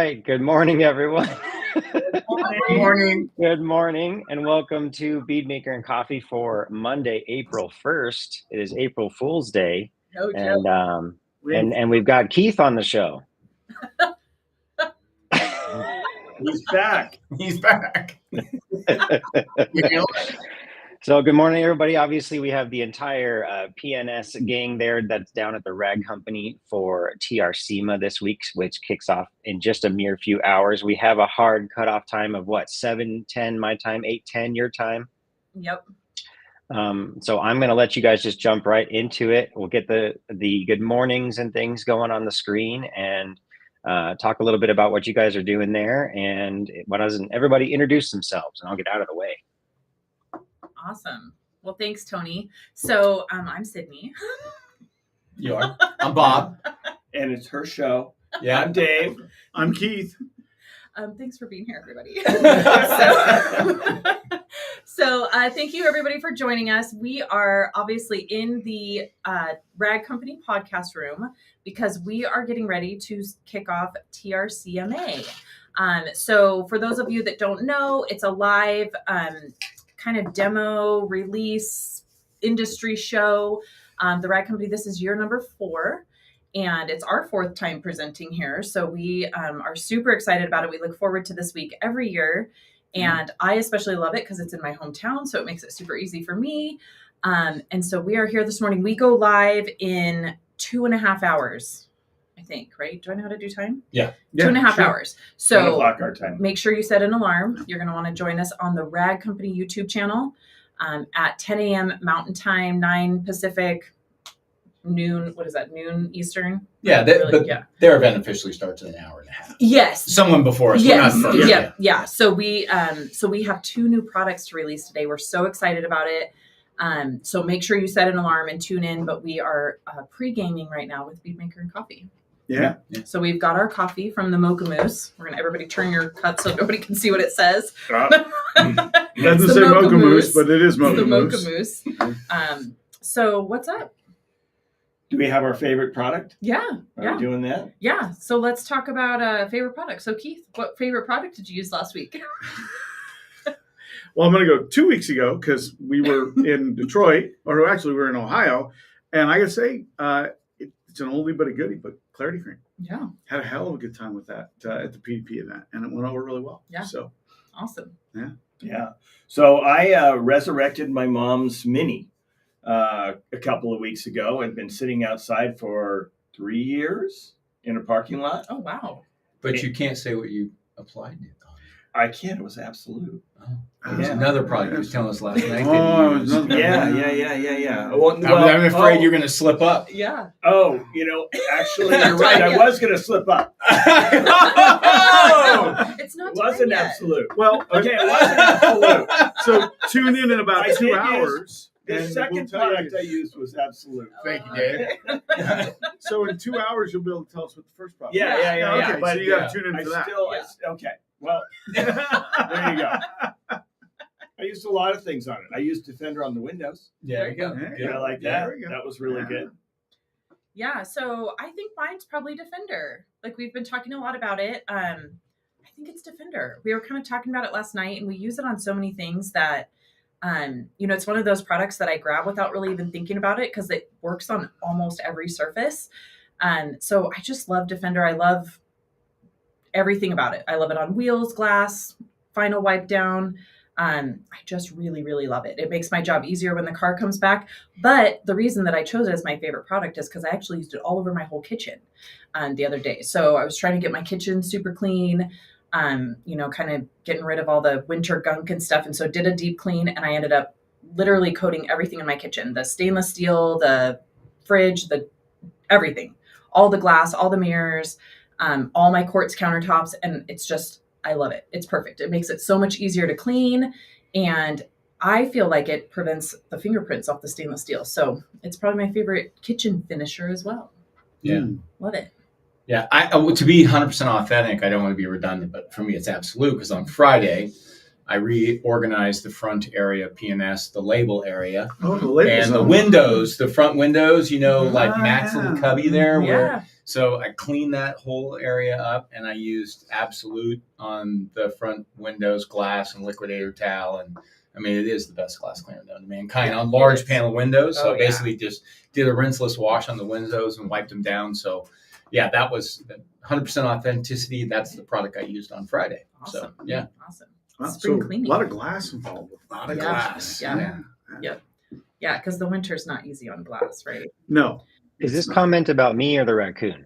right. Good morning, everyone. Good morning. Good morning, and welcome to Bead Maker and Coffee for Monday, April 1st. It is April Fool's Day, and we've got Keith on the show. He's back. He's back. So good morning, everybody. Obviously, we have the entire P&S gang there that's down at the rag company for TRCMA this week, which kicks off in just a mere few hours. We have a hard cutoff time of what, 7:10 my time, 8:10 your time? Yep. So I'm going to let you guys just jump right into it. We'll get the good mornings and things going on the screen and talk a little bit about what you guys are doing there. And why doesn't everybody introduce themselves, and I'll get out of the way. Awesome. Well, thanks, Tony. So I'm Sydney. You are. I'm Bob. And it's her show. Yeah. I'm Dave. I'm Keith. Thanks for being here, everybody. So thank you, everybody, for joining us. We are obviously in the Rag Company podcast room because we are getting ready to kick off TRCMA. So for those of you that don't know, it's a live kind of demo release industry show. The Rag Company, this is year number 4. And it's our 4th time presenting here. So we are super excited about it. We look forward to this week every year. And I especially love it because it's in my hometown. So it makes it super easy for me. And so we are here this morning. We go live in 2.5 hours, I think, right? Do I know how to do time? Yeah. 2.5 hours. So 10 o'clock our time. Make sure you set an alarm. You're going to want to join us on the Rag Company YouTube channel at 10 a.m. Mountain Time, 9 Pacific, noon. What is that? Noon Eastern? Yeah, their event officially starts in an hour and a half. Yes. Someone before us. Yes. We're not first. Yeah. So we have 2 new products to release today. We're so excited about it. So make sure you set an alarm and tune in. But we are pre-gaming right now with Bead Maker and Coffee. Yeah. So we've got our coffee from the Mocha Moose. We're gonna everybody turn your cup so nobody can see what it says. It doesn't say Mocha Moose, but it is Mocha Moose. The Mocha Moose. So what's up? Do we have our favorite product? Yeah. Are we doing that? Yeah. So let's talk about favorite product. So Keith, what favorite product did you use last week? Well, I'm going to go 2 weeks ago because we were in Detroit, or actually we were in Ohio. And I got to say, it's an oldie but a goodie, but Clarity Cream. Yeah. Had a hell of a good time with that at the PDP event. And it went over really well. Yeah. So Awesome. Yeah. So I resurrected my mom's Mini a couple of weeks ago and been sitting outside for 3 years in a parking lot. Oh, wow. But you can't say what you applied it on. I can't. It was absolute. It was another product you were telling us last night. Yeah. Well, I'm afraid you're going to slip up. Yeah. Oh, actually, you're right. I was going to slip up. It's not. It wasn't yet. absolute. well, Okay, it wasn't absolute. so tune in about I 2 did hours. The and second we'll tell product you. I used was absolute. Thank you, Dave. So in 2 hours, you'll be able to tell us what the first product is. Yeah. Okay, But so you got to tune in I for that. still, okay. Well, there you go. I used a lot of things on it. I used Defender on the windows. Yeah, there you go. Yeah. I like that. There we go. That was really good. Yeah. So I think mine's probably Defender. Like we've been talking a lot about it. I think it's Defender. We were kind of talking about it last night, and we use it on so many things that, it's one of those products that I grab without really even thinking about it because it works on almost every surface. So I just love Defender. I love everything about it. I love it on wheels, glass, final wipe down. I just really, really love it. It makes my job easier when the car comes back. But the reason that I chose it as my favorite product is because I actually used it all over my whole kitchen the other day. So I was trying to get my kitchen super clean, kind of getting rid of all the winter gunk and stuff. And so did a deep clean, and I ended up literally coating everything in my kitchen, the stainless steel, the fridge, everything, all the glass, all the mirrors, all my quartz countertops. And it's just, I love it. It's perfect. It makes it so much easier to clean. And I feel like it prevents the fingerprints off the stainless steel. So it's probably my favorite kitchen finisher as well. Yeah. Love it. Yeah. To be 100% authentic, I don't want to be redundant, but for me, it's absolute because on Friday, I reorganized the front area of P&S, the label area, Oh, the labels and the windows, the front windows, like Matt's little cubby there. Yeah. So I cleaned that whole area up, and I used Absolute on the front windows, glass, and Liquidator towel. And I mean, it is the best glass cleaner known to mankind on large panel windows. So I basically just did a rinseless wash on the windows and wiped them down. So yeah, that was 100% authenticity. That's the product I used on Friday. Awesome. So yeah. Awesome. Wow, Spring so cleaning. a lot of glass involved. A lot of glass. Yeah. Yep. Yeah, because the winter's not easy on glass, right? No. Is this comment about me or the raccoon?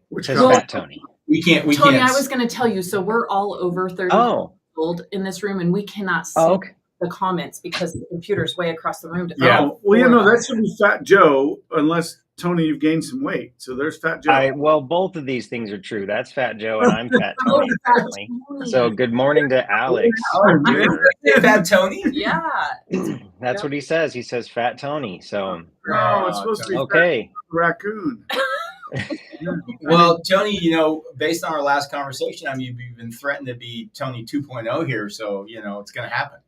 Which Says color? Fat Tony. We can't. Tony, I was going to tell you. So we're all over 30 years old in this room, and we cannot see the comments because the computer's way across the room. Well, that should be Fat Joe, unless Tony, you've gained some weight. So there's Fat Joe. Well, both of these things are true. That's Fat Joe, and I'm Fat Tony, apparently. So good morning to Alex. Fat Tony? Yeah. That's what he says. He says Fat Tony. So it's supposed to be okay. Raccoon. Well, Tony, based on our last conversation, I mean, you've been threatened to be Tony 2.0 here, so it's going to happen.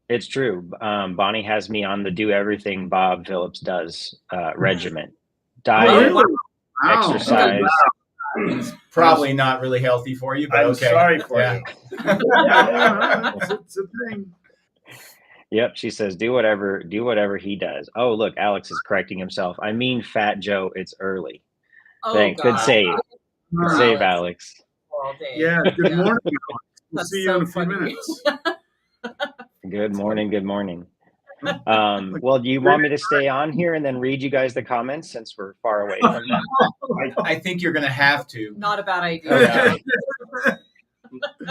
It's true. Bonnie has me on the do everything Bob Phillips does regimen. Diet, exercise. It's probably not really healthy for you, but I'm sorry for you. It's a thing. Yep, she says do whatever he does. Oh, look, Alex is correcting himself. I mean, Fat Joe, it's early. Oh, thanks. Good save. Good save, Alex. All day. Yeah, good morning, Alex. We'll see you in a few funny. minutes. Good morning. Well, do you want me to stay on here and then read you guys the comments since we're far away from them? I think you're going to have to. Not a bad idea.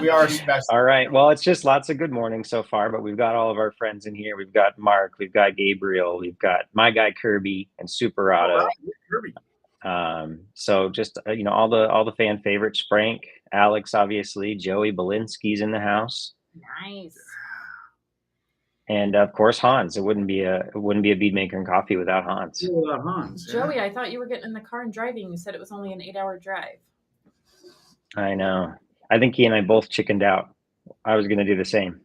We are special. All right. Well, it's just lots of good mornings so far, but we've got all of our friends in here. We've got Mark, we've got Gabriel, we've got my guy Kirby and Superauto. Kirby. So just all the fan favorites, Frank, Alex, obviously, Joey Belinsky's in the house. Nice. And of course Hans. It wouldn't be a Bead Maker and Coffee without Hans. Yeah, without Hans. Joey, I thought you were getting in the car and driving. You said it was only an 8-hour drive. I know. I think he and I both chickened out. I was going to do the same.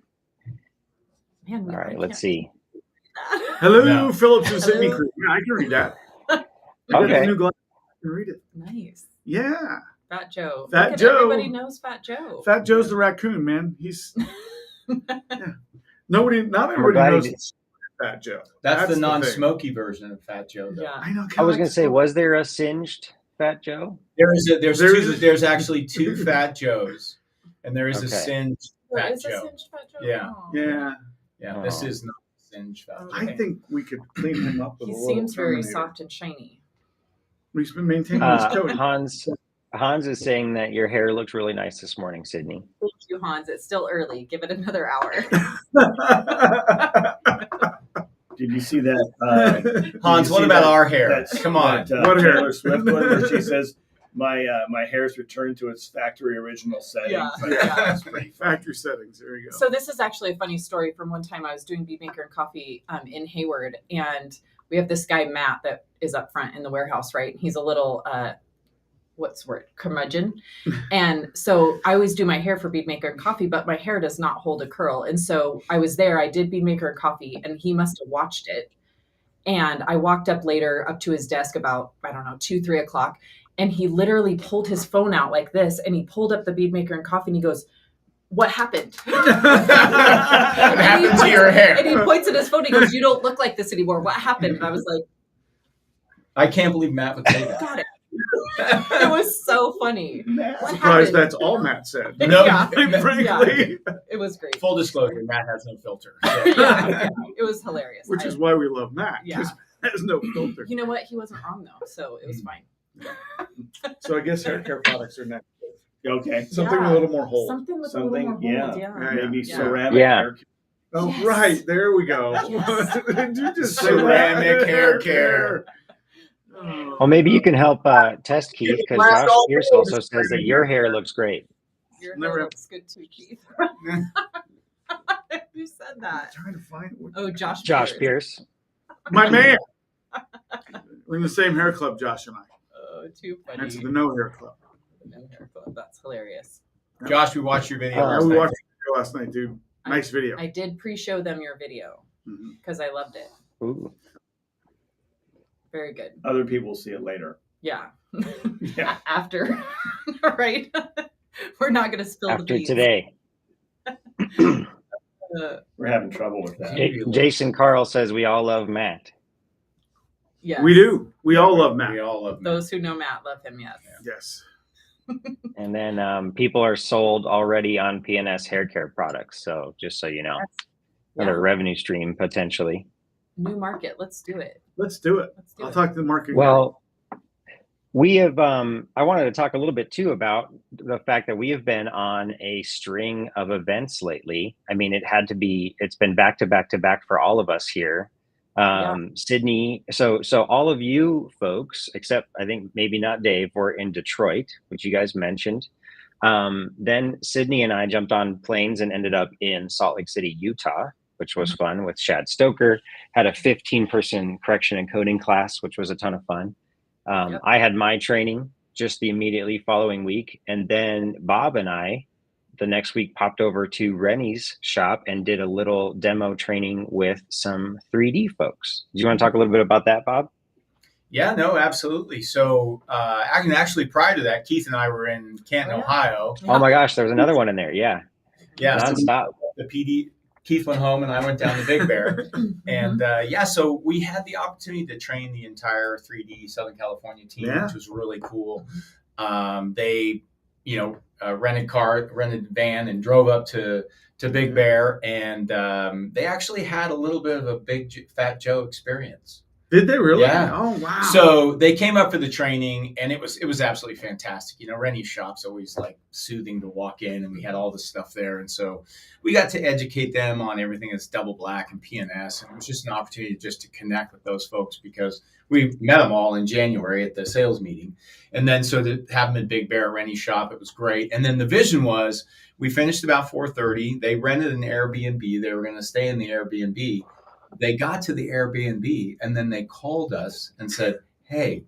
Man, all right, let's see. Hello, Phillips and Sydney Crew. Yeah, I can read that. Okay. New glass. I can read it. Nice. Yeah. Fat Joe. Fat Joe. Everybody knows Fat Joe. Fat Joe's the raccoon, man. He's not everybody knows Fat Joe. That's the non-smoky version of Fat Joe, though. Yeah. I know. I was going to say, was there a singed Fat Joe? There's actually two Fat Joes, and there is a singed Fat Is Joe. a singed Fat Joe? Yeah. Oh. Yeah. This is not a singed Fat Joe. I think we could clean him up with He a little seems very Terminator. soft and shiny. He's been maintaining his coat. Hans is saying that your hair looks really nice this morning, Sydney. Thank you, Hans. It's still early. Give it another hour. Did you see that? Hans, what about our hair? Come on. What hair? Taylor Swift one where she says, my hair's returned to its factory original setting. Yeah. That's pretty funny. Factory settings. There you go. So this is actually a funny story from one time I was doing Bead Maker and Coffee in Hayward, and we have this guy, Matt, that is up front in the warehouse, right? He's a little, curmudgeon. And so I always do my hair for Bead Maker and Coffee, but my hair does not hold a curl. And so I was there, I did Bead Maker and Coffee, and he must have watched it. And I walked up later up to his desk about, 2-3 o'clock. And he literally pulled his phone out like this, and he pulled up the Bead Maker and Coffee, and he goes, "What happened?" What happened to your hair? And he points at his phone. He goes, "You don't look like this anymore. What happened?" And I was like, I can't believe Matt would say that. "Got it." It was so funny. What surprised that's all Matt said. No, Yeah. Frankly. It was great. Full disclosure, Matt has no filter. So. Yeah, it was hilarious. Which is why we love Matt. Yeah. Because Matt has no filter. You know what? He wasn't wrong though, so it was fine. So I guess hair care products are next. Okay. Something with a little more hold. Something with a little more hold. Yeah. Maybe Yeah. ceramic hair. Oh, Yes. right. There we go. Yes. Did you just say Ceramic that? hair care. Well, maybe you can help test Keith, because Josh Pierce also says that your hair looks great. Your Never- hair looks good too, Keith. Who said that? I'm trying to find it. Oh, Josh Pierce. My man. We're in the same hair club, Josh and I. Oh, too funny. That's the No Hair Club. No hair club. That's hilarious. Josh, we watched your video. Yeah, last we night. watched the video last night, dude. Nice video. I did pre-show them your video Mhm. because I loved it. Ooh. Very good. Other people will see it later. Yeah. Yeah. After, right? We're not going to spill the After beans. today. We're having trouble with that. Jason Carl says we all love Matt. Yes. We do. We all love Matt. We all love Matt. Those who know Matt love him, yes. Yes. And then people are sold already on P&S hair care products. So just so you know, another revenue stream potentially. New market. Let's do it. Let's do it. I'll talk to the marketing. Well, we have, I wanted to talk a little bit too about the fact that we have been on a string of events lately. I mean, it's been back to back to back for all of us here. Sydney. So all of you folks, except I think maybe not Dave, were in Detroit, which you guys mentioned. Then Sydney and I jumped on planes and ended up in Salt Lake City, Utah, which was fun with Shad Stoker. Had a 15-person correction and coding class, which was a ton of fun. I had my training just the immediately following week. And then Bob and I, the next week, popped over to Rennie's shop and did a little demo training with some 3D folks. Do you want to talk a little bit about that, Bob? Yeah, no, absolutely. So actually prior to that, Keith and I were in Canton, Ohio. Oh my gosh, there was another one in there. Yeah. Nonstop. The PD, Keith went home and I went down to Big Bear. And so we had the opportunity to train the entire 3D Southern California team, which was really cool. They, rented van and drove up to Big Bear, and they actually had a little bit of a Big Fat Joe experience. Did they really? Yeah. Oh, wow. So they came up for the training, and it was absolutely fantastic. Rennie's shop's always like soothing to walk in, and we had all the stuff there. And so we got to educate them on everything that's Double Black and P&S. And it was just an opportunity just to connect with those folks because we met them all in January at the sales meeting. And then so to have them in Big Bear at Rennie's shop, it was great. And then the vision was we finished about 4:30. They rented an Airbnb. They were going to stay in the Airbnb. They got to the Airbnb and then they called us and said, hey,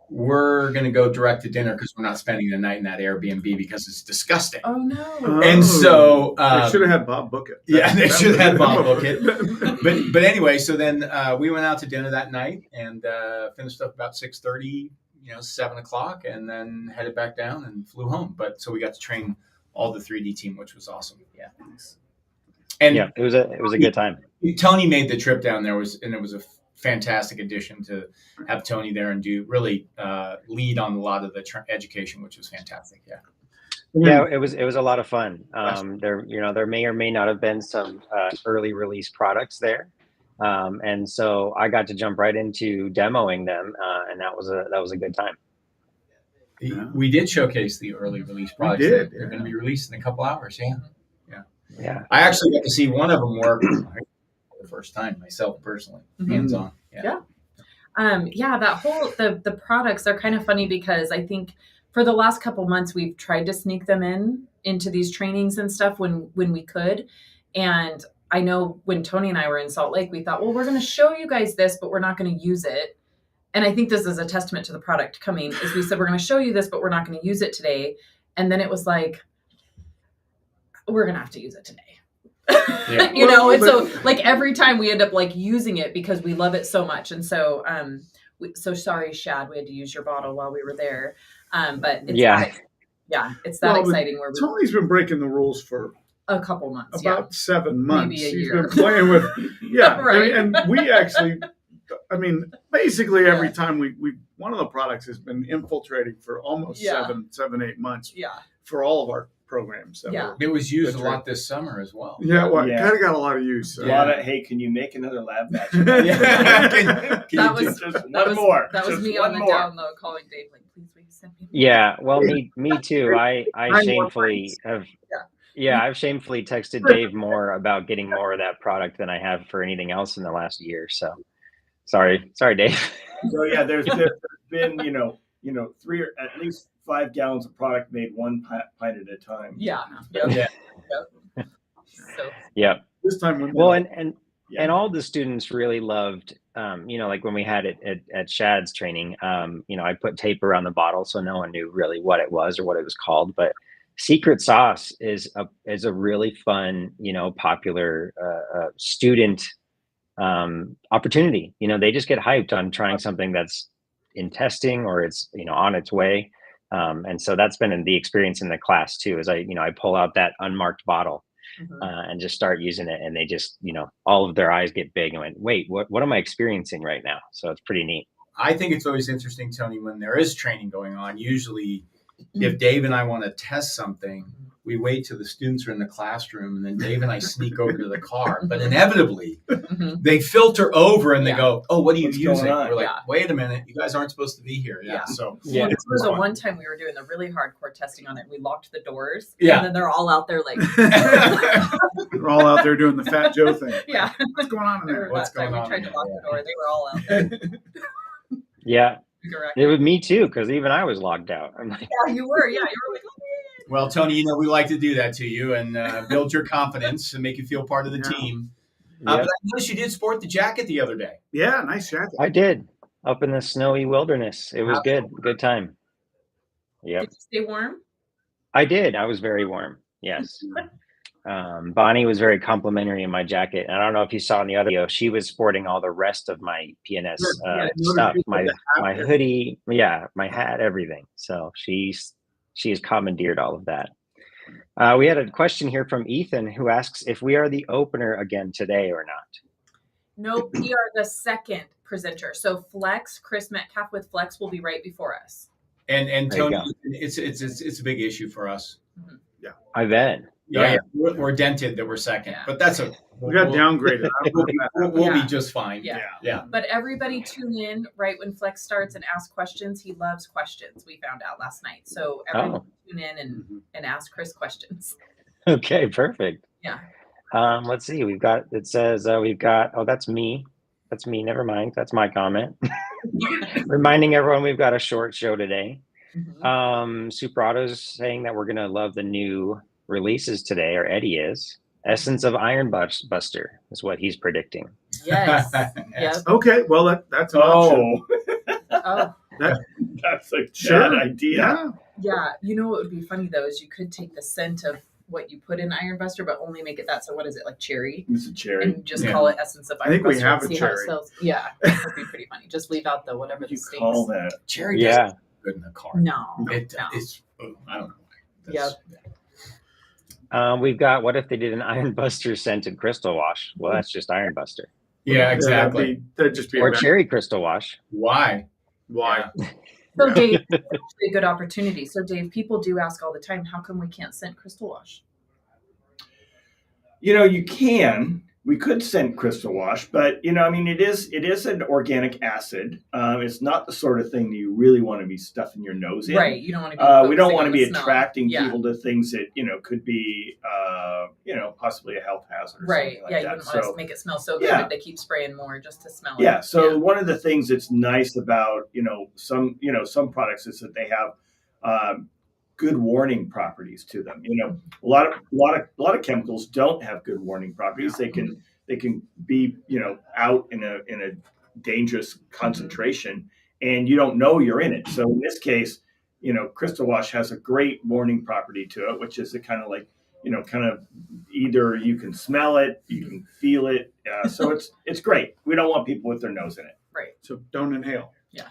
we're going to go direct to dinner because we're not spending the night in that Airbnb because it's disgusting. Oh, no. And so they should have had Bob book it. They should have had Bob book it. But anyway, so then we went out to dinner that night and finished up about 6:30, 7 o'clock, and then headed back down and flew home. But so we got to train all the 3D team, which was awesome. Yeah. And it was a good time. Tony made the trip down there, and it was a fantastic addition to have Tony there and do really lead on a lot of the education, which was fantastic. Yeah, it was a lot of fun. There may or may not have been some early release products there, and so I got to jump right into demoing them, and that was a good time. We did showcase the early release products. They're going to be released in a couple hours. Yeah. I actually got to see one of them work for the first time myself personally, hands on. That whole the products are kind of funny because I think for the last couple months we've tried to sneak them into these trainings and stuff when we could. And I know when Tony and I were in Salt Lake, we thought, well, we're going to show you guys this, but we're not going to use it. And I think this is a testament to the product coming, is we said, we're going to show you this, but we're not going to use it today. And then it was like, we're going to have to use it today. So like every time we end up like using it because we love it so much. And so, so sorry, Shad, we had to use your bottle while we were there. But it's it's that exciting. Where Tony's been breaking the rules for a couple months, about 7 months. Maybe a He's year. been playing with, Right. and we actually, basically every time we one of the products has been infiltrating for almost 7, 8 months. Yeah. For all of our programs. It was used a lot this summer as well. Kind of got a lot of use. A lot of, hey, can you make another lab batch? That was me on the down low calling Dave like, please will you send me? Yeah, well, me too. I shamefully have. I've shamefully texted Dave more about getting more of that product than I have for anything else in the last year. So, sorry, Dave. So there's been at least 5 gallons of product made one pint at a time. This time, and all the students really loved, like when we had it at Shad's training, I put tape around the bottle so no one knew really what it was or what it was called. But secret sauce is a really fun, popular student opportunity. They just get hyped on trying something that's in testing or it's on its way. And so that's been the experience in the class too. Is I pull out that unmarked bottle and just start using it, and they just all of their eyes get big and went, wait, what am I experiencing right now? So it's pretty neat. I think it's always interesting, Tony, when there is training going on. Usually, if Dave and I want to test something, we wait till the students are in the classroom, and then Dave and I sneak over to the car. But inevitably, they filter over and they go, "Oh, what are you using?" We're like, "Wait a minute, you guys aren't supposed to be here." So there was the one time we were doing the really hardcore testing on it. We locked the doors. Yeah. And then they're all out there like. They're all out there doing the Fat Joe thing. Yeah. What's going on in there? What's going on? We tried to lock the door. They were all out there. Yeah. Correct. It was me too, because even I was locked out. I'm like, yeah, you were. Yeah, you were like, oh, well, Tony, we like to do that to you and build your confidence and make you feel part of the team. But I noticed you did sport the jacket the other day. Yeah, nice jacket. I did, up in the snowy wilderness. It was good time. Yep. Did you stay warm? I did. I was very warm. Yes. Bonnie was very complimentary in my jacket. And I don't know if you saw in the other video, she was sporting all the rest of my P&S stuff, my hoodie, my hat, everything. So she has commandeered all of that. We had a question here from Ethan who asks if we are the opener again today or not. Nope, we are the second presenter. So Flex, Chris Metcalf with Flex will be right before us. And Tony, it's a big issue for us. Mm-hmm. Yeah, I bet. Yeah. We're dented that we're second, but that's we got downgraded. We'll be just fine. Yeah. But everybody tune in right when Flex starts and ask questions. He loves questions. We found out last night. So everyone tune in and ask Chris questions. Okay, perfect. Yeah. Let's see. That's me. That's me. Never mind. That's my comment. Reminding everyone we've got a short show today. Super Auto's saying that we're going to love the new releases today, or Eddie is. Essence of Iron Buster is what he's predicting. Yes. Yep. Okay, well that's an option. That's a good idea. Yeah. You know what would be funny though is you could take the scent of what you put in Iron Buster, but only make it that. So what is it, like cherry? It's a cherry. And just call it Essence of Iron Buster. I think we have a cherry. Yeah, that would be pretty funny. Just leave out the whatever the stinks. Call that cherry? Yeah, good in the car. No, it's I don't know. Yep. We've got, what if they did an Iron Buster scented crystal wash? Well, that's just Iron Buster. Yeah, exactly. That'd just be or cherry crystal wash. Why? So Dave, that's actually a good opportunity. So Dave, people do ask all the time, how come we can't scent crystal wash? You can. We could scent crystal wash, but it is an organic acid. It's not the sort of thing that you really want to be stuffing your nose in. Right. You don't want to be. We don't want to be attracting people to things that could be possibly a health hazard. Or something like you that. wouldn't want to make it smell so good that they keep spraying more just to smell it. Yeah. So one of the things that's nice about some products is that they have good warning properties to them. A lot of chemicals don't have good warning properties. They can be out in a dangerous concentration, and you don't know you're in it. So in this case, crystal wash has a great warning property to it, which is a kind of like kind of either you can smell it, you can feel it. So it's great. We don't want people with their nose in it. Right. So don't inhale. Yeah.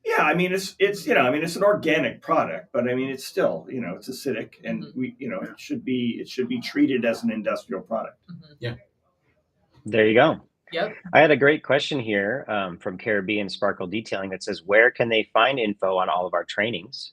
Yeah, it's an organic product, but it's still, it's acidic, and it should be treated as an industrial product. Yeah. There you go. Yep. I had a great question here from Caribbean Sparkle Detailing that says, where can they find info on all of our trainings?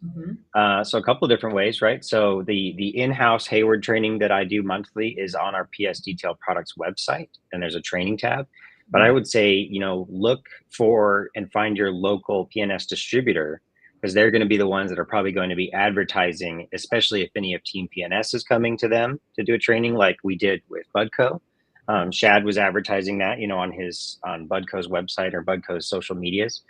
So a couple of different ways, right? So the in-house Hayward training that I do monthly is on our PS Detail Products website, and there's a training tab. But I would say, look for and find your local P&S distributor, because they're going to be the ones that are probably going to be advertising, especially if any of Team P&S is coming to them to do a training like we did with Budco. Shad was advertising that, on Budco's website or Budco's social medias.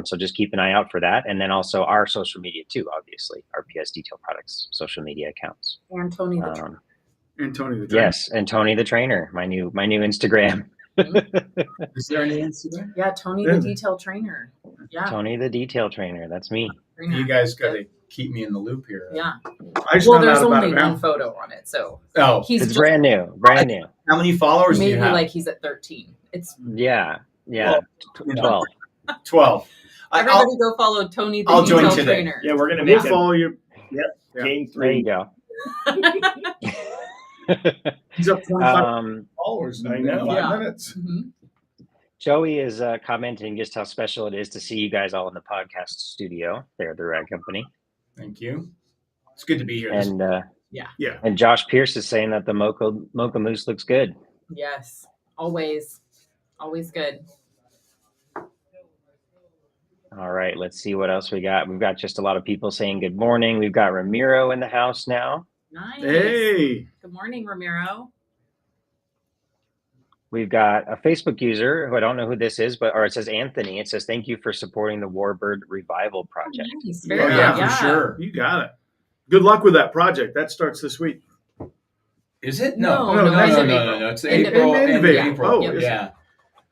So just keep an eye out for that. And then also our social media too, obviously, our PS Detail Products social media accounts. And Tony the trainer. And Tony the trainer. Yes, and Tony the trainer, my new Instagram. Is there any Instagram? Yeah, Tony the detail trainer. Yeah. Tony the detail trainer. That's me. You guys got to keep me in the loop here. Yeah. There's only one photo on it, so it's brand new. How many followers do Maybe you have? like he's at 13. It's Yeah. Well, 12. 12. everybody go follow Tony the I'll join detail today. trainer. Yeah, we're gonna We'll make it follow you. game There 3. you go. He's up 25 um, followers in I know. 5 Yeah. minutes. Mhm. Joey is commenting just how special it is to see you guys all in the podcast studio there at the Rag Company. Thank you. It's good to be here. And Yeah. and Josh Pierce is saying that the mocha mousse looks good. Yes, always good. All right, let's see what else we got. We've got just a lot of people saying good morning. We've got Ramiro in the house now. Nice. Hey. Good morning, Ramiro. We've got a Facebook user who I don't know who this is, or it says Anthony. It says, thank you for supporting the Warbird Revival Project. Nice. Oh, Very good. yeah, for sure. You got it. Good luck with that project. That starts this week. Is it? No, no, no. it's in No. It's End of April. April. End of Yeah. April. Oh, Yep. is it? Yeah.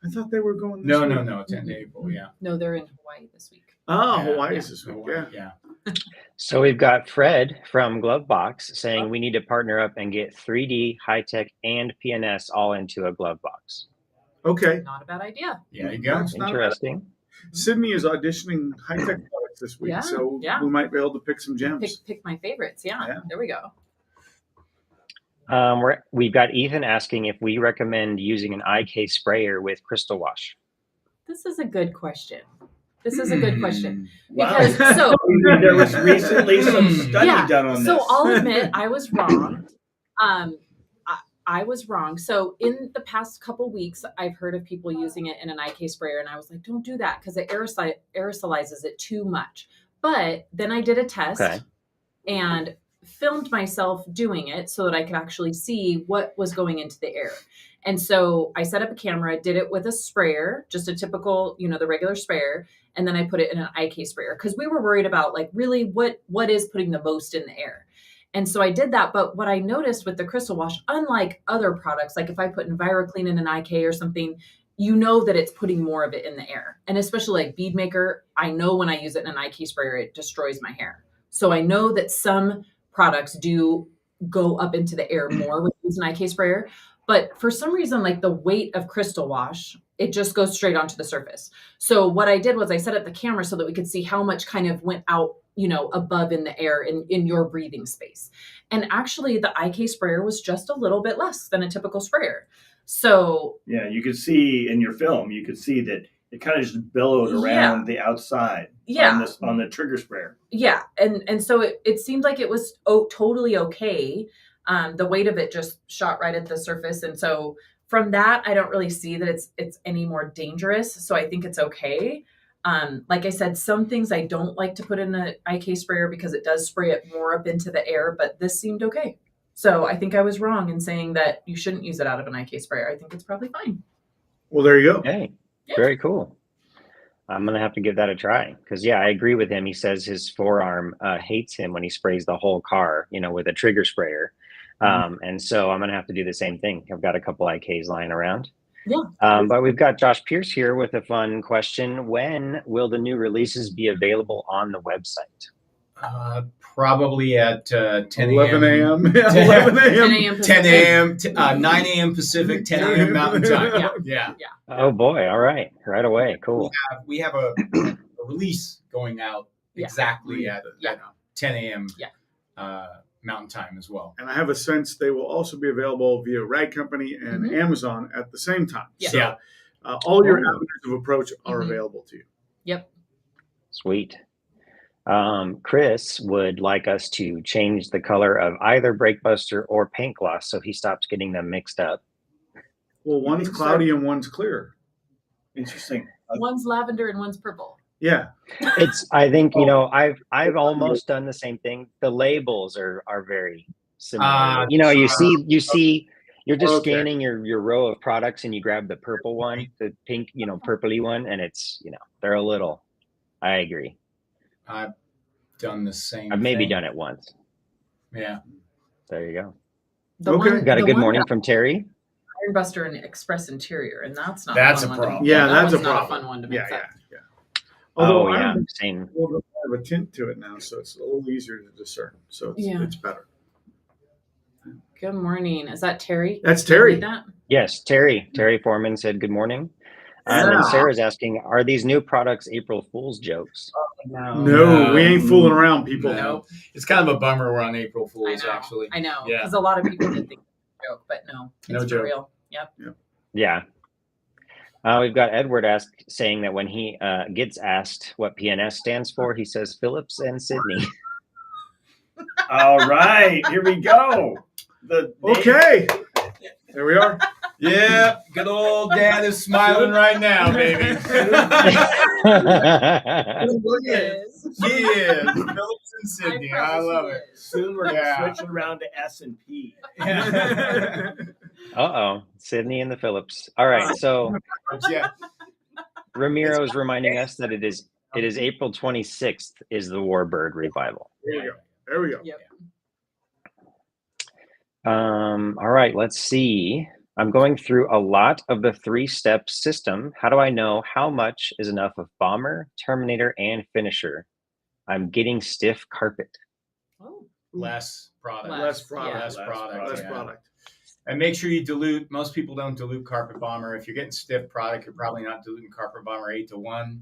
I thought they were going this No, week. it's end of April. Yeah. No, they're in Hawaii this week. Oh, Yeah, Hawaii's this week. Hawaii, Yeah. yeah. So we've got Fred from Glovebox saying we need to partner up and get 3D, high-tech, and P&S all into a glove box. Okay. Not a bad idea. Yeah, you go. That's not bad. Interesting. Sydney is auditioning high-tech products this week, Yeah, so yeah. we might be able to pick some gems. Pick my favorites. Yeah. Yeah. There we go. We've got Ethan asking if we recommend using an IK sprayer with crystal wash. This is a good question. Wow. Because so There was recently some study done on this. So I'll admit I was wrong. I was wrong. So in the past couple weeks, I've heard of people using it in an IK sprayer, and I was like, don't do that because it aerosolizes it too much. But then I did a test and filmed myself doing it so that I could actually see what was going into the air. And so I set up a camera, did it with a sprayer, just a typical, the regular sprayer. And then I put it in an IK sprayer because we were worried about like really what is putting the most in the air. And so I did that. But what I noticed with the crystal wash, unlike other products, like if I put EnviroClean in an IK or something, you know that it's putting more of it in the air. And especially like Bead Maker, I know when I use it in an IK sprayer, it destroys my hair. So I know that some products do go up into the air more when you use an IK sprayer. But for some reason, like the weight of crystal wash, it just goes straight onto the surface. So what I did was I set up the camera so that we could see how much kind of went out, above in the air in your breathing space. And actually the IK sprayer was just a little bit less than a typical sprayer. So yeah, you could see in your film, you could see that it kind of just billowed around the outside on the trigger sprayer. Yeah. And so it seemed like it was totally okay. The weight of it just shot right at the surface. And so from that, I don't really see that it's any more dangerous. So I think it's okay. Like I said, some things I don't like to put in the IK sprayer because it does spray it more up into the air, but this seemed okay. So I think I was wrong in saying that you shouldn't use it out of an IK sprayer. I think it's probably fine. Well, there you go. Hey, very cool. I'm going to have to give that a try because, I agree with him. He says his forearm hates him when he sprays the whole car, with a trigger sprayer. And so I'm going to have to do the same thing. I've got a couple IKs lying around. Yeah. But we've got Josh Pierce here with a fun question. When will the new releases be available on the website? Probably at 10 11 a.m. a.m. 11 a.m. 10 a.m. 9 a.m. Pacific, 10 a.m. Mountain Time. Yeah. Oh boy. All right. Right away. Cool. We have a release going out exactly at 10 a.m. Mountain Time as well. And I have a sense they will also be available via Rag Company and Amazon at the same time. Yeah. So all your avenues of approach are available to you. Yep. Sweet. Chris would like us to change the color of either Breakbuster or Paint Gloss so he stops getting them mixed up. Well, one's cloudy and one's clear. Interesting. One's lavender and one's purple. Yeah. I think, I've almost done the same thing. The labels are very similar. You see, you're just scanning your row of products and you grab the purple one, the pink, purpley one, and it's, they're a little, I agree. I've done the same I've maybe thing. done it once. Yeah. There you go. Okay. Got a good morning from Terry. Ironbuster and Express Interior, and that's not That's a a fun problem. one. Yeah, that that's a one's not problem. a fun one to mix up. Yeah. Although I'm saying a little bit more of a tint to it now, so it's a little easier to discern. So it's better. Good morning. Is that Terry? That's Did I Terry. read that? Yes, Terry Foreman said good morning. And Yeah. Sarah's asking, are these new products April Fool's jokes? No, we ain't fooling around, people. No. It's kind of a bummer we're on April Fool's, actually. I know. Yeah. Because a lot of people did think it was a joke, but no. It's No for joke. real. Yep. Yeah. We've got Edward saying that when he gets asked what P&S stands for, he says Phillips and Sydney. All right, here we go. Okay. There we are. Yeah, good old dad is smiling right now, baby. He is. He is. Phillips and Sydney. I promise love he it. is. Soon we're switching around to S&P. Yeah. Uh-oh, Sydney and the Phillips. All right, so Yeah. Ramiro's reminding us that it is April 26th is the Warbird revival. There we go. Yep. All right, let's see. I'm going through a lot of the 3-step system. How do I know how much is enough of Bomber, Terminator, and Finisher? I'm getting stiff carpet. Oh. Less product. Less product. Less product. Less yeah. product. And make sure you dilute. Most people don't dilute Carpet Bomber. If you're getting stiff product, you're probably not diluting Carpet Bomber 8-to-1.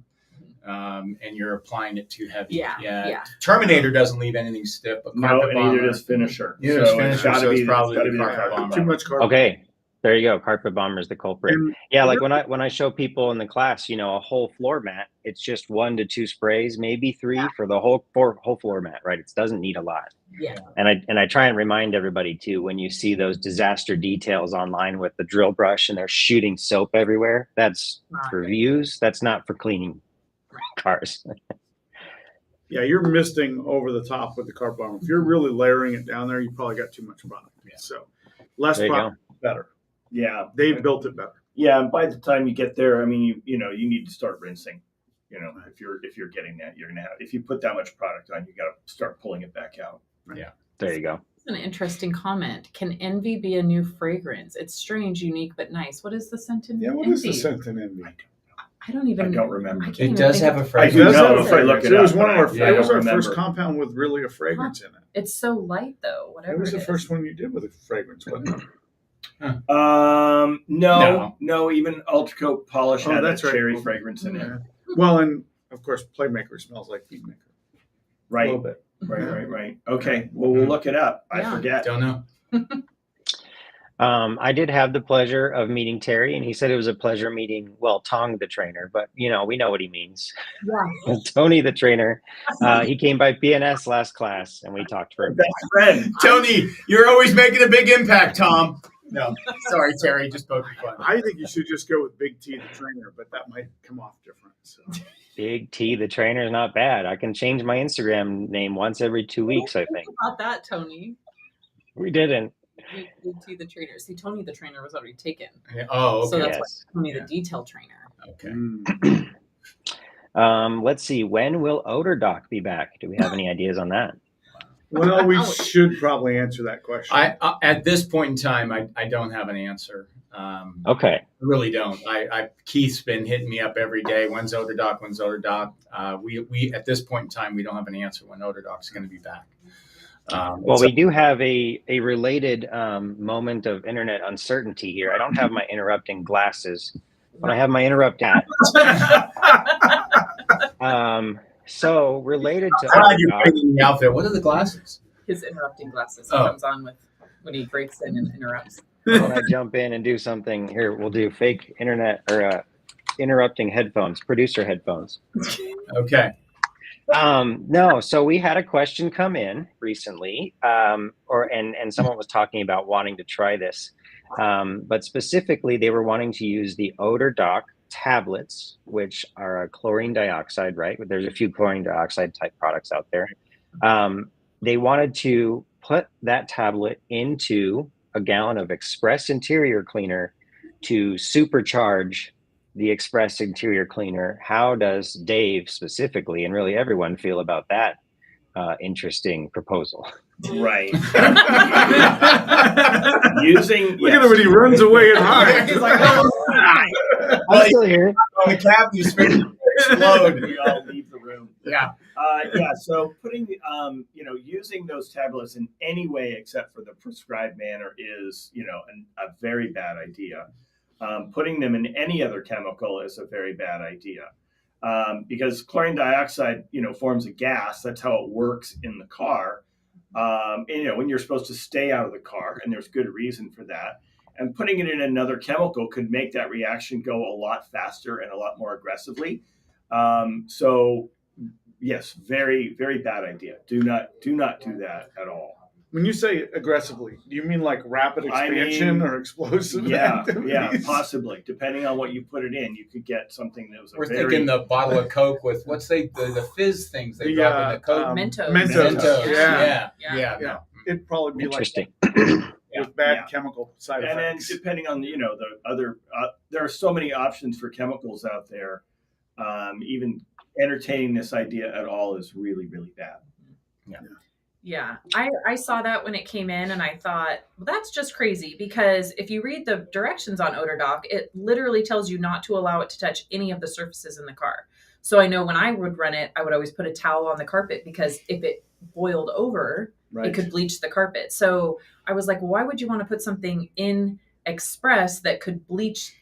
And you're applying it too heavy. Yeah. Terminator doesn't leave anything stiff, but No, Carpet and Bomber. neither does Finisher. Neither does So Finisher, it's gotta so it's be probably gotta the be Carpet Bomber. Too much carpet. Okay, there you go. Carpet Bomber is the culprit. And Yeah, like when I show people in the class, a whole floor mat, it's just 1 to 2 sprays, maybe 3 for the whole floor mat, right? It doesn't need a lot. Yeah. And I try and remind everybody too, when you see those disaster details online with the drill brush and they're shooting soap everywhere, that's for views. That's not for cleaning cars. yeah, you're misting over the top with the carpet bomber. If you're really layering it down there, you probably got too much product. Yeah. So less There you product, better. Yeah. They've built it better. Yeah, and by the time you get there, I mean, you need to start rinsing. If you're getting that, you're gonna have. If you put that much product on, you got to start pulling it back out. Yeah. There you go. That's an interesting comment. Can envy be a new fragrance? It's strange, unique, but nice. What is the scent in Yeah, what envy? is the scent in envy? I don't even. I don't remember. I can't It even does think have a of- It fragrance. do does know have a if I look fragrance. it It was up, one but of our. I It was don't our first remember. compound with really a fragrance in it. It's so light though. Whatever. It was the is. first one you did with a fragrance, wasn't it? No. Even Ultracoat polish Oh, had that that's right. cherry fragrance in it. Yeah. Well, and of course, Playmaker smells like Bead Maker. A Right, little bit. right. Okay, well, we'll look it up. I Yeah. forget. Don't know. I did have the pleasure of meeting Terry, and he said it was a pleasure meeting, Tong the trainer, but we know what he means. Yeah. Tony the trainer, he came by P&S last class, and we talked for a bit. Best friend. Tony, you're always making a big impact, Tom. No, sorry, Terry, just poking fun. I think you should just go with Big T the trainer, but that might come off different. So. Big T the trainer is not bad. I can change my Instagram name once every 2 weeks, I think. About that, Tony. We didn't. Big T the trainer. See, Tony the trainer was already taken. Yeah. Oh, okay. So that's Yes. why Tony Yeah. the detail trainer. Okay. Let's see. When will Odor Doc be back? Do we have any ideas on that? Well, we should probably answer that question. I at this point in time, I don't have an answer. Okay. I really don't. Keith's been hitting me up every day. When's Odor Doc? When's Odor Doc? We at this point in time, we don't have an answer when Odor Doc's going to be back. Well, we do have a related moment of internet uncertainty here. I don't have my interrupting glasses, but I have my interrupt hat. So related to Odor You're Doc, putting me out there. What are the glasses? His interrupting glasses. He Oh. comes on with when he breaks in and interrupts. when I jump in and do something here, we'll do fake internet or interrupting headphones, producer headphones. Okay. No, so we had a question come in recently, and someone was talking about wanting to try this, but specifically they were wanting to use the Odor Doc tablets, which are a chlorine dioxide, right? There's a few chlorine dioxide type products out there. They wanted to put that tablet into a gallon of Express Interior Cleaner to supercharge the Express Interior Cleaner. How does Dave specifically, and really everyone, feel about that interesting proposal? Right. Look at him when he runs away and hides. He's like, oh, I'm still here. on the cap, you explode. We all leave the room. Yeah. Yeah, so putting, using those tablets in any way except for the prescribed manner is, a very bad idea. Putting them in any other chemical is a very bad idea. Because chlorine dioxide, forms a gas. That's how it works in the car. When you're supposed to stay out of the car, and there's good reason for that. And putting it in another chemical could make that reaction go a lot faster and a lot more aggressively. So yes, very, very bad idea. Do not do that at all. When you say aggressively, do you mean like rapid expansion or explosive? Yeah, activities? possibly. Depending on what you put it in, you could get something that was. We're thinking the bottle of Coke with the fizz things they drop in the Coke. Mentos. Yeah. No. It'd probably be Interesting. with bad chemical side and effects. then depending on the other, there are so many options for chemicals out there. Even entertaining this idea at all is really, really bad. Yeah, I saw that when it came in, and I thought, well, that's just crazy, because if you read the directions on OdorDoc, it literally tells you not to allow it to touch any of the surfaces in the car. So I know when I would run it, I would always put a towel on the carpet, because if it boiled over, it could bleach the carpet. So I was like, well, why would you want to put something in Express that could bleach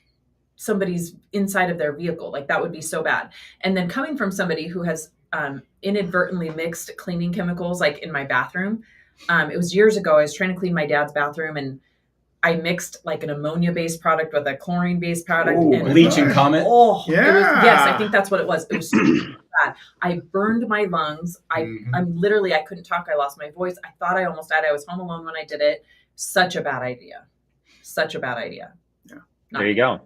somebody's inside of their vehicle? Like, that would be so bad. And then coming from somebody who has inadvertently mixed cleaning chemicals, like in my bathroom. It was years ago. I was trying to clean my dad's bathroom, and I mixed like an ammonia-based product with a chlorine-based product. Ooh, and bleach and Comet. Oh, yeah. Yes, I think that's what it was. It was so bad. I burned my lungs. I'm literally, I couldn't talk. I lost my voice. I thought I almost died. I was home alone when I did it. Such a bad idea. Such a bad idea. Yeah. There you go.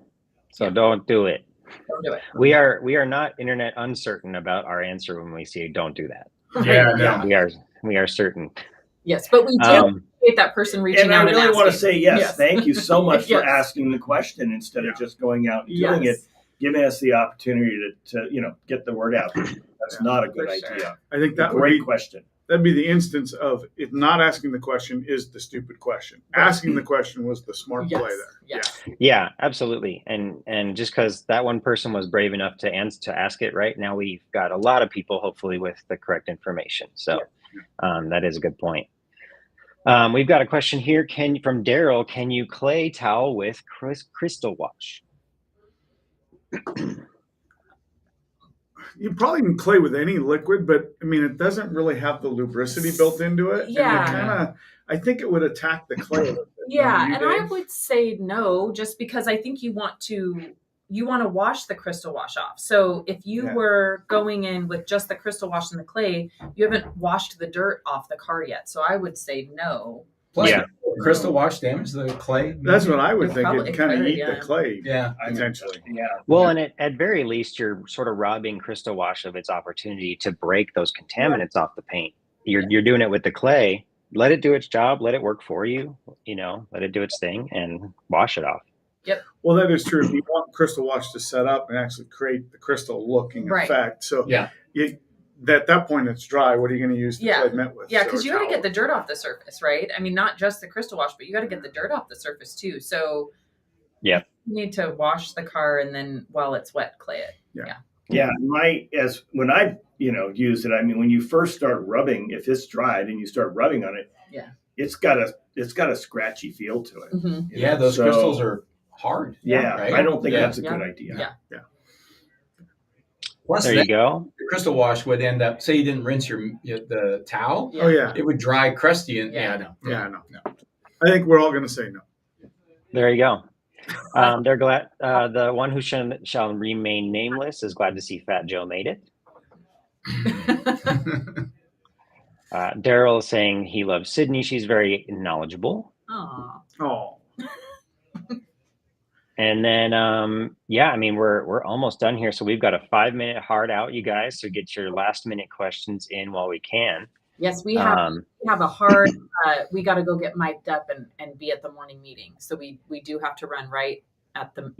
So don't do it. Don't do it. We are not internet uncertain about our answer when we say don't do that. Yeah. We are certain. Yes, but we do appreciate that person reaching and out. I really and want to say yes. Thank you so much for Yes. asking the question instead of just going out and doing it, giving us the opportunity to get the word out. That's not a good idea. I think that would Great be question. that'd be the instance of it. Not asking the question is the stupid question. Asking the question was the smart play there. Yeah, absolutely. And just because that one person was brave enough to ask it right now, we've got a lot of people hopefully with the correct information. So that is a good point. We've got a question here from Daryl. Can you clay towel with crystal wash? You probably can clay with any liquid, but I mean, it doesn't really have the lubricity built into it. Yeah. And I think it would attack the clay a little bit. Yeah, and I would say no, just because I think you want to wash the crystal wash off. So if you were going in with just the crystal wash and the clay, you haven't washed the dirt off the car yet. So I would say no. Plus, crystal wash damage the clay. That's what I would think. Probably It kind of could, eat the clay, potentially. Yeah. Well, and at very least, you're sort of robbing crystal wash of its opportunity to break those contaminants off the paint. You're doing it with the clay. Let it do its job. Let it work for you. Let it do its thing and wash it off. Yep. Well, that is true. If you want crystal wash to set up and actually create the crystal looking effect. So at that point it's dry. What are you going to use the clay mint with? Yeah, because you got to get the dirt off the surface, right? I mean, not just the crystal wash, but you got to get the dirt off the surface too. So you need to wash the car, and then while it's wet, clay it. Yeah. When I use it, I mean, when you first start rubbing, if it's dried and you start rubbing on it, it's got a scratchy feel to it. Mm-hmm. Those crystals are hard. Right? I don't think that's a good idea. Yeah. Plus, there you go. The crystal wash would end up. Say you didn't rinse the towel. Oh yeah. It would dry crusty and no. I think we're all going to say no. There you go. They're glad. The one who shall remain nameless is glad to see Fat Joe made it. Daryl is saying he loves Sydney. She's very knowledgeable. Oh. And then, I mean, we're almost done here. So we've got a 5-minute hard out, you guys. So get your last minute questions in while we can. Yes, we have a hard. We got to go get mic'd up and be at the morning meeting. So we do have to run right at the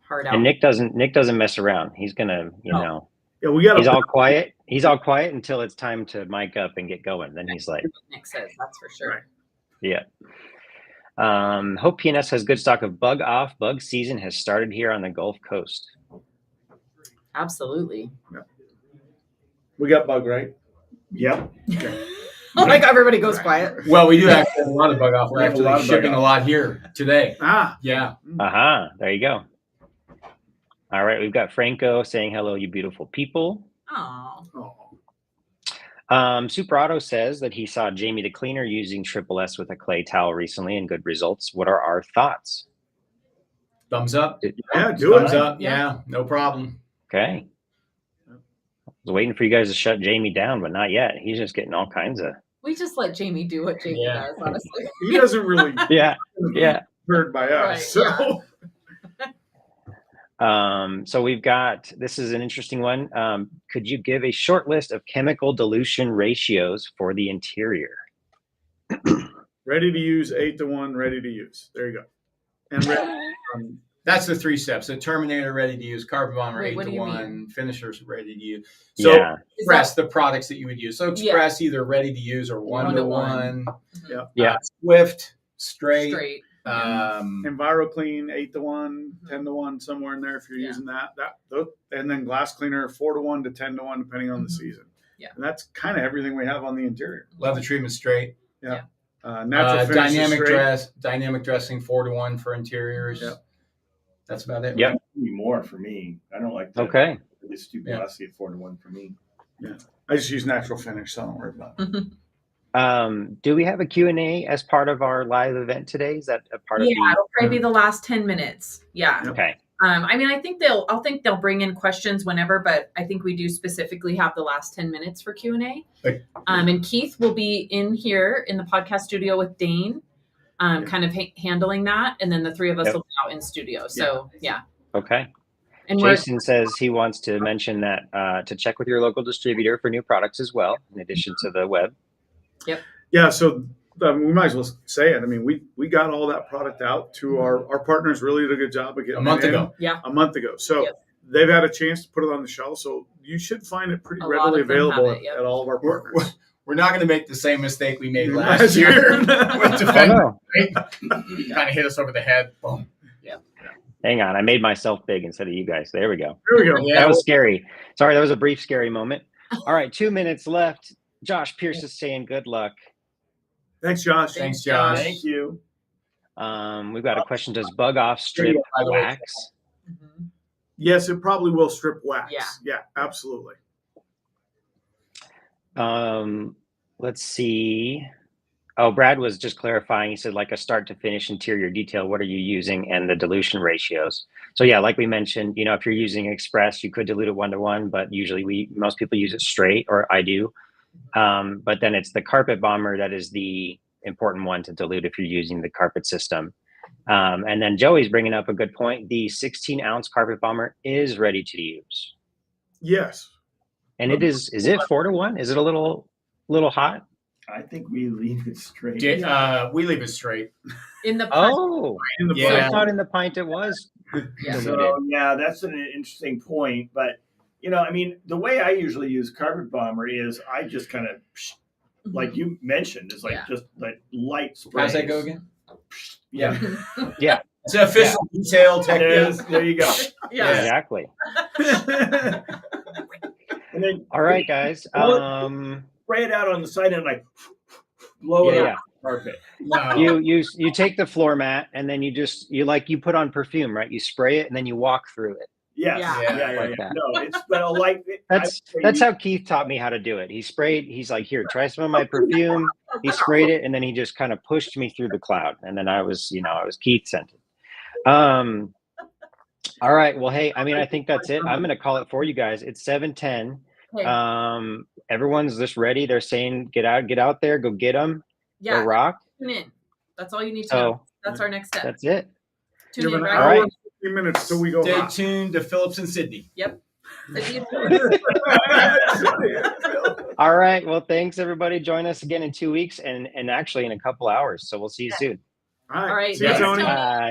hard out. And Nick doesn't mess around. He's gonna, Yeah, we got. He's all quiet. He's all quiet until it's time to mic up and get going. Then he's like, Nick says, that's for sure. Right. Yeah. Hope P&S has good stock of bug off. Bug season has started here on the Gulf Coast. Absolutely. Yeah. We got bug, right? Yep. Like everybody goes quiet. Well, we do actually have a lot of bug off. We're We have a lot actually of bug shipping off. a lot here today. Ah, Yeah. There you go. All right, we've got Franco saying hello, you beautiful people. oh. Super Auto says that he saw Jamie the cleaner using Triple S with a clay towel recently and good results. What are our thoughts? Thumbs up. Yeah, do Thumbs it. up. Yeah. No problem. Okay. I was waiting for you guys to shut Jamie down, but not yet. He's just getting all kinds of. We just let Jamie do what Jamie does, honestly. He doesn't really Yeah. heard by us. Right, So So we've got, this is an interesting one. Could you give a short list of chemical dilution ratios for the interior? ready to use 8-to-1, ready to use. There you go. And That's the 3 steps. The Terminator ready to use, Carpet Bomber Wait, what do you 8-to-1, Finishers ready to use. So Yeah. Express, the products that you would use. So Express either ready to use or 1-to-1. Yeah. Swift, straight. EnviroClean 8-to-1, 10-to-1, somewhere in there if you're using that. And then Glass Cleaner 4-to-1 to 10-to-1 depending on the season. Yeah. And that's kind of everything we have on the interior. Leather treatment straight. Natural finish dynamic dressing 4-to-1 for interiors. Yep. That's about it. Yep. Right? More for me. I don't like that. Okay. It's too glossy at 4-to-1 for me. Yeah. I just use natural finish, so I don't worry about it. Do we have a Q&A as part of our live event today? Is that a part of it'll probably be the last 10 minutes. Yeah. Okay. I mean, I think they'll bring in questions whenever, but I think we do specifically have the last 10 minutes for Q&A. Okay. And Keith will be in here in the podcast studio with Dane, kind of handling that. And then the 3 of us will be out in studio. So yeah. Okay. And Jason says he wants to mention that to check with your local distributor for new products as well, in addition to the web. Yep. Yeah, so we might as well say it. I mean, we got all that product out to our partners. Really did a good job of getting A month it in ago. Yeah. A month ago. So they've had a chance to put it on the shelf. So you should find it pretty A lot readily of them available have it, at all of our partners. We're not going to make the same mistake we made last year with Oh, Defender. no. Kind of hit us over the head. Boom. Hang on. I made myself big instead of you guys. There we go. There we go. Yeah. That was scary. Sorry, that was a brief, scary moment. All right, 2 minutes left. Josh Pierce is saying good luck. Thanks, Josh. Thanks, Josh. Thank you. We've got a question. Does bug off strip By the way. wax? Yes, it probably will strip wax. Yeah. Yeah, absolutely. Let's see. Oh, Brad was just clarifying. He said like a start to finish interior detail. What are you using and the dilution ratios? So yeah, like we mentioned, if you're using Express, you could dilute it 1-to-1, but usually most people use it straight, or I do. But then it's the Carpet Bomber that is the important one to dilute if you're using the carpet system. And then Joey's bringing up a good point. The 16-ounce Carpet Bomber is ready to use. Yes. And it is it 4-to-1? Is it a little hot? I think we leave it straight. We leave it straight. In the In the I thought in the pint it was diluted. So yeah, that's an interesting point. But I mean, the way I usually use Carpet Bomber is I just kind of, like you mentioned, is like just like light sprays. How's that go again? Yeah. Yeah. It's an official detail technique. There you go. Yeah. Exactly. And then All right, guys. spray it out on the side and like blow it out. Perfect. No. You take the floor mat and then you put on perfume, right? You spray it and then you walk through it. Yes. Yeah. Like that. No, it's but a light. That's how Keith taught me how to do it. He's like, here, try some of my perfume. He sprayed it and then he just kind of pushed me through the cloud. And then I was Keith scented. All right. Well, hey, I mean, I think that's it. I'm going to call it for you guys. It's 7:10. Okay. Everyone's just ready. They're saying, get out there, go get them. Yeah. Go rock. Tune in. That's all you need to know. That's our next step. That's it. Tune in, an right? hour All right. and 15 minutes till we go Stay hot. tuned to Phillips and Sydney. Yep. All right. Well, thanks everybody. Join us again in 2 weeks and actually in a couple hours. So we'll see you soon. All right. All right. See you, Thanks, Tony. Tony. Bye.